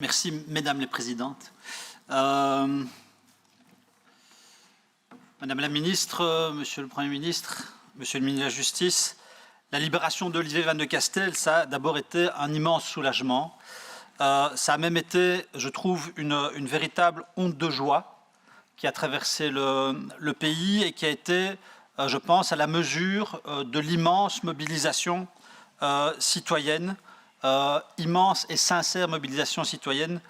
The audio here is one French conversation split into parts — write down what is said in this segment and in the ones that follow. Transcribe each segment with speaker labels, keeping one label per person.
Speaker 1: Merci, Mesdames les Présidentes. Madame la Ministre, Monsieur le Premier ministre, Monsieur le ministre de la Justice, la libération d'Olivier Van de Castel, ça a d'abord été un immense soulagement. Ça a même été, je trouve, une véritable onde de joie qui a traversé le pays et qui a été, je pense, à la mesure de l'immense mobilisation citoyenne, immense et sincère mobilisation citoyenne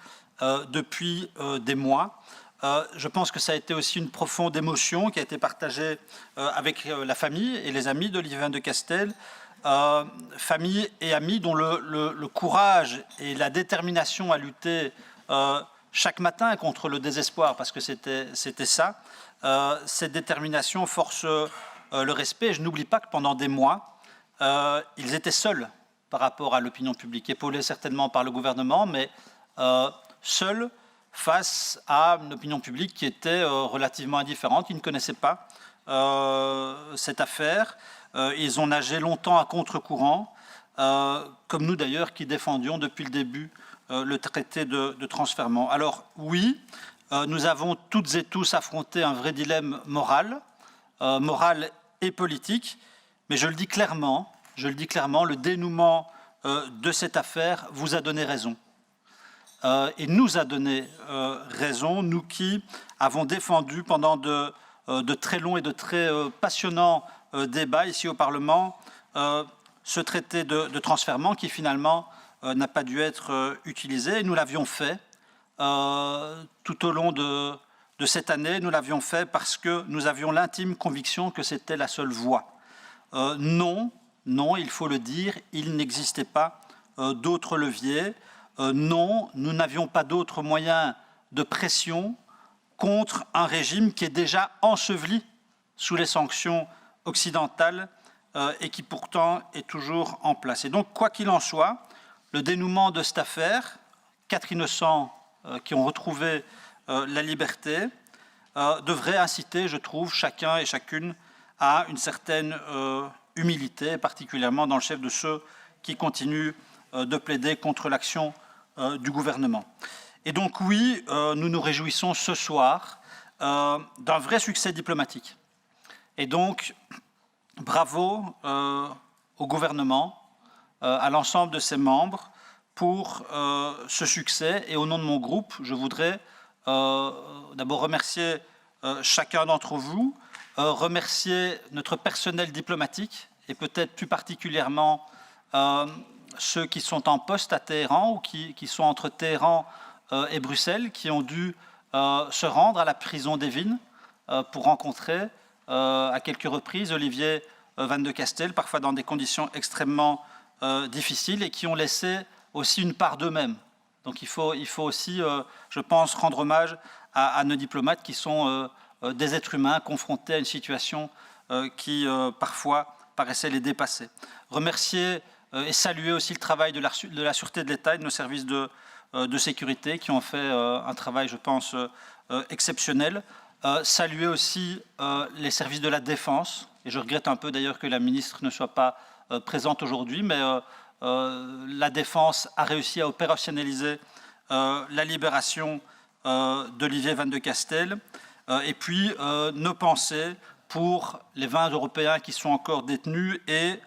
Speaker 1: depuis des mois. Je pense que ça a été aussi une profonde émotion qui a été partagée avec la famille et les amis d'Olivier Van de Castel, famille et amis dont le courage et la détermination à lutter chaque matin contre le désespoir, parce que c'était ça, cette détermination force le respect. Et je n'oublie pas que pendant des mois, ils étaient seuls par rapport à l'opinion publique, épaulés certainement par le gouvernement, mais seuls face à une opinion publique qui était relativement indifférente, qui ne connaissait pas cette affaire. Ils ont nagé longtemps à contre-courant, comme nous d'ailleurs qui défendions depuis le début le traité de transfèrement. Alors oui, nous avons toutes et tous affronté un vrai dilemme moral, moral et politique, mais je le dis clairement, le dénouement de cette affaire vous a donné raison. Et nous a donné raison, nous qui avons défendu pendant de très longs et de très passionnants débats ici au Parlement ce traité de transfèrement qui finalement n'a pas dû être utilisé. Et nous l'avions fait tout au long de cette année, nous l'avions fait parce que nous avions l'intime conviction que c'était la seule voie. Non, il faut le dire, il n'existait pas d'autres leviers. Non, nous n'avions pas d'autres moyens de pression contre un régime qui est déjà enseveli sous les sanctions occidentales et qui pourtant est toujours en place. Et donc, quoi qu'il en soit, le dénouement de cette affaire, 4 innocents qui ont retrouvé la liberté, devrait inciter, je trouve, chacun et chacune à une certaine humilité, particulièrement dans le chef de ceux qui continuent de plaider contre l'action du gouvernement. Et donc oui, nous nous réjouissons ce soir d'un vrai succès diplomatique. Et donc, bravo au gouvernement, à l'ensemble de ses membres pour ce succès. Et au nom de mon groupe, je voudrais d'abord remercier chacun d'entre vous, remercier notre personnel diplomatique et peut-être plus particulièrement ceux qui sont en poste à Téhéran ou qui sont entre Téhéran et Bruxelles, qui ont dû se rendre à la prison d'Evin pour rencontrer à quelques reprises Olivier Van de Castel, parfois dans des conditions extrêmement difficiles et qui ont laissé aussi une part d'eux-mêmes. Donc il faut aussi, je pense, rendre hommage à nos diplomates qui sont des êtres humains confrontés à une situation qui parfois paraissait les dépasser. Remercier et saluer aussi le travail de la Sûreté de l'État et de nos services de sécurité qui ont fait un travail, je pense, exceptionnel. Saluer aussi les services de la Défense, et je regrette un peu d'ailleurs que la ministre ne soit pas présente aujourd'hui, mais la Défense a réussi à opérationnaliser la libération d'Olivier Van de Castel. Et puis nos pensées pour les 20 Européens qui sont encore détenus et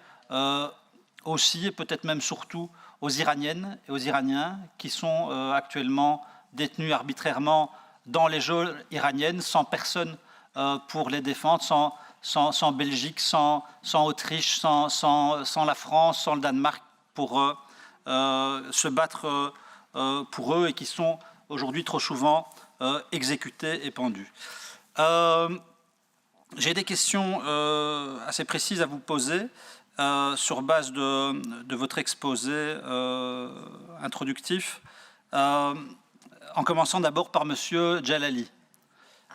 Speaker 1: aussi, et peut-être même surtout, aux Iraniennes et aux Iraniens qui sont actuellement détenus arbitrairement dans les geôles iraniennes, sans personne pour les défendre, sans Belgique, sans Autriche, sans la France, sans le Danemark, pour se battre pour eux et qui sont aujourd'hui trop souvent exécutés et pendus. J'ai des questions assez précises à vous poser sur base de votre exposé introductif, en commençant d'abord par Monsieur Djalali.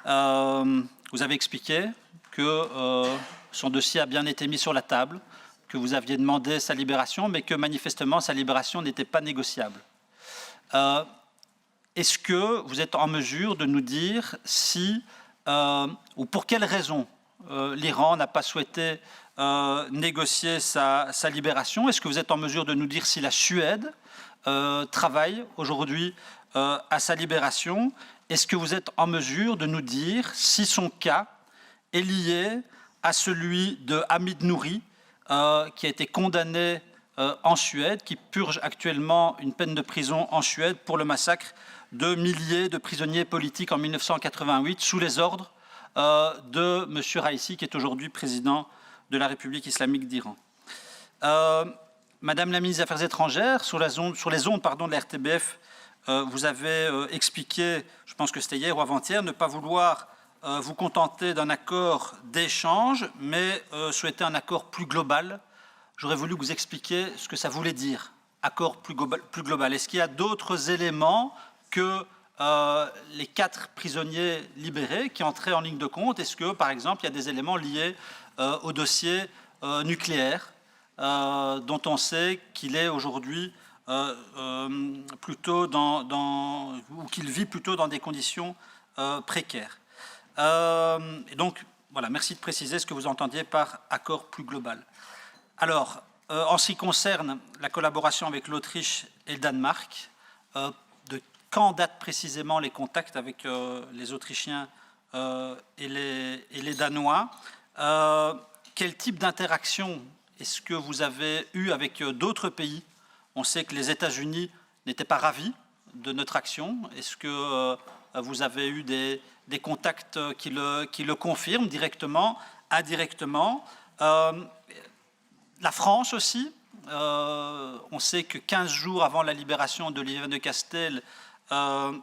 Speaker 1: Vous avez expliqué que son dossier a bien été mis sur la table, que vous aviez demandé sa libération, mais que manifestement sa libération n'était pas négociable. Est-ce que vous êtes en mesure de nous dire si, ou pour quelles raisons, l'Iran n'a pas souhaité négocier sa libération? Est-ce que vous êtes en mesure de nous dire si la Suède travaille aujourd'hui à sa libération. Est-ce que vous êtes en mesure de nous dire si son cas est lié à celui de Hamid Nouri, qui a été condamné en Suède, qui purge actuellement une peine de prison en Suède pour le massacre de milliers de prisonniers politiques en 1988 sous les ordres de M. Raïssi, qui est aujourd'hui président de la République islamique d'Iran. Madame la ministre des Affaires étrangères, sur les ondes de la RTBF, vous avez expliqué, je pense que c'était hier ou avant-hier, ne pas vouloir vous contenter d'un accord d'échange, mais souhaiter un accord plus global. J'aurais voulu que vous expliquiez ce que ça voulait dire, accord plus global. Est-ce qu'il y a d'autres éléments que les 4 prisonniers libérés qui entraient en ligne de compte? Est-ce que, par exemple, il y a des éléments liés au dossier nucléaire, dont on sait qu'il est aujourd'hui plutôt ou qu'il vit plutôt dans des conditions précaires? Et donc, voilà, merci de préciser ce que vous entendiez par accord plus global. Alors, en ce qui concerne la collaboration avec l'Autriche et le Danemark, de quand datent précisément les contacts avec les Autrichiens et les Danois? Quel type d'interaction est-ce que vous avez eu avec d'autres pays? On sait que les États-Unis n'étaient pas ravis de notre action. Est-ce que vous avez eu des contacts qui le confirment directement, indirectement? La France aussi. On sait que 15 jours avant la libération d'Olivier Van de Castel, 2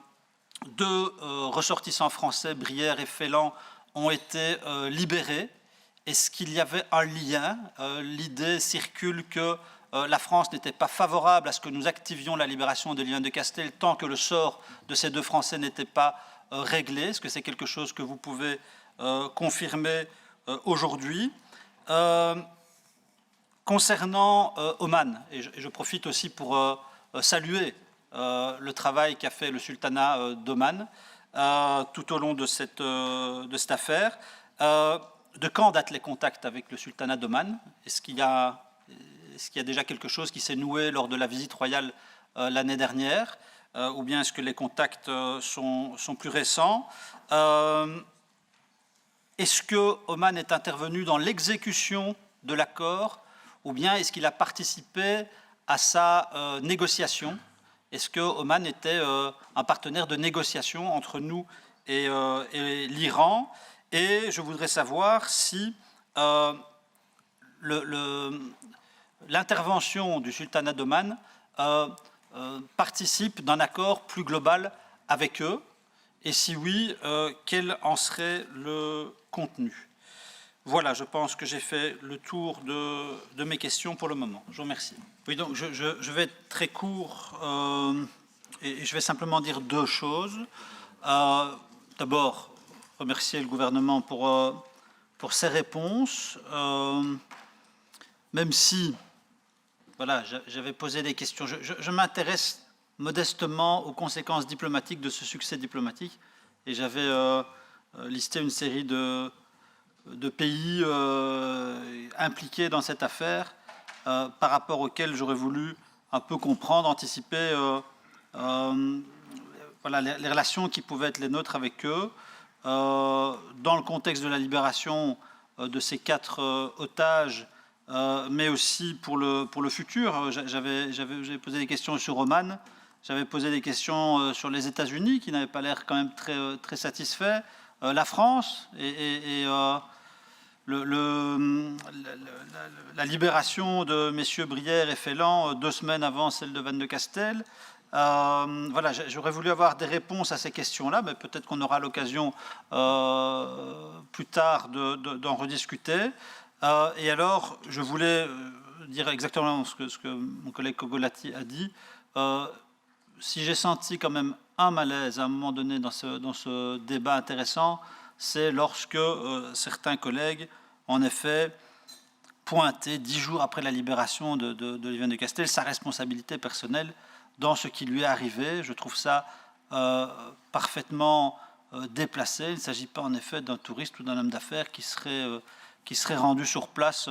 Speaker 1: ressortissants français, Brière et Félan, ont été libérés. Est-ce qu'il y avait un lien? L'idée circule que la France n'était pas favorable à ce que nous activions la libération d'Olivier Van de Castel tant que le sort de ces 2 Français n'était pas réglé. Est-ce que c'est quelque chose que vous pouvez confirmer aujourd'hui? Concernant Oman, et je profite aussi pour saluer le travail qu'a fait le sultanat d'Oman tout au long de cette affaire. De quand datent les contacts avec le sultanat d'Oman? Est-ce qu'il y a déjà quelque chose qui s'est noué lors de la visite royale l'année dernière, ou bien est-ce que les contacts sont plus récents? Est-ce que Oman est intervenu dans l'exécution de l'accord, ou bien est-ce qu'il a participé à sa négociation? Est-ce que Oman était un partenaire de négociation entre nous et l'Iran? Et je voudrais savoir si l'intervention du sultanat d'Oman participe d'un accord plus global avec eux, et si oui, quel en serait le contenu? Voilà, je pense que j'ai fait le tour de mes questions pour le moment. Je vous remercie. Oui, donc je vais être très court et je vais simplement dire 2 choses. D'abord, remercier le gouvernement pour ses réponses, même si voilà, j'avais posé des questions. Je m'intéresse modestement aux conséquences diplomatiques de ce succès diplomatique, et j'avais listé une série de pays impliqués dans cette affaire, par rapport auxquels j'aurais voulu un peu comprendre, anticiper voilà, les relations qui pouvaient être les nôtres avec eux, dans le contexte de la libération de ces 4 otages, mais aussi pour le futur. J'avais posé des questions sur Oman, j'avais posé des questions sur les États-Unis, qui n'avaient pas l'air quand même très satisfaits, la France et la libération de messieurs Brière et Félan 2 semaines avant celle de Van de Castel. Voilà, j'aurais voulu avoir des réponses à ces questions-là, mais peut-être qu'on aura l'occasion plus tard d'en rediscuter. Et alors, je voulais dire exactement ce que mon collègue Kogolati a dit. Si j'ai senti quand même un malaise à un moment donné dans ce débat intéressant, c'est lorsque certains collègues, en effet, pointaient 10 jours après la libération d'Olivier Van de Castel sa responsabilité personnelle dans ce qui lui est arrivé. Je trouve ça parfaitement déplacé. Il ne s'agit pas en effet d'un touriste ou d'un homme d'affaires qui serait rendu sur place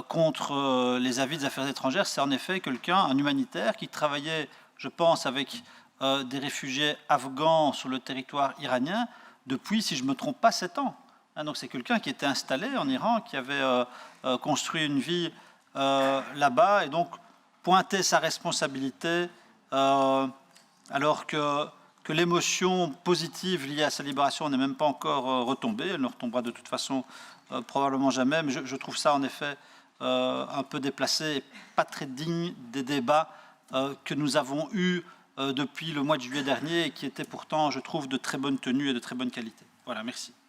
Speaker 1: contre les avis des affaires étrangères. C'est en effet quelqu'un, un humanitaire, qui travaillait, je pense, avec des réfugiés afghans sur le territoire iranien depuis, si je ne me trompe pas, 7 ans. Donc c'est quelqu'un qui était installé en Iran, qui avait construit une vie là-bas, et donc pointer sa responsabilité alors que l'émotion positive liée à sa libération n'est même pas encore retombée, elle ne retombera de toute façon probablement jamais, mais je trouve ça en effet un peu déplacé et pas très digne des débats que nous avons eus depuis le mois de juillet dernier et qui étaient pourtant, je trouve, de très bonne tenue et de très bonne qualité. Voilà, merci.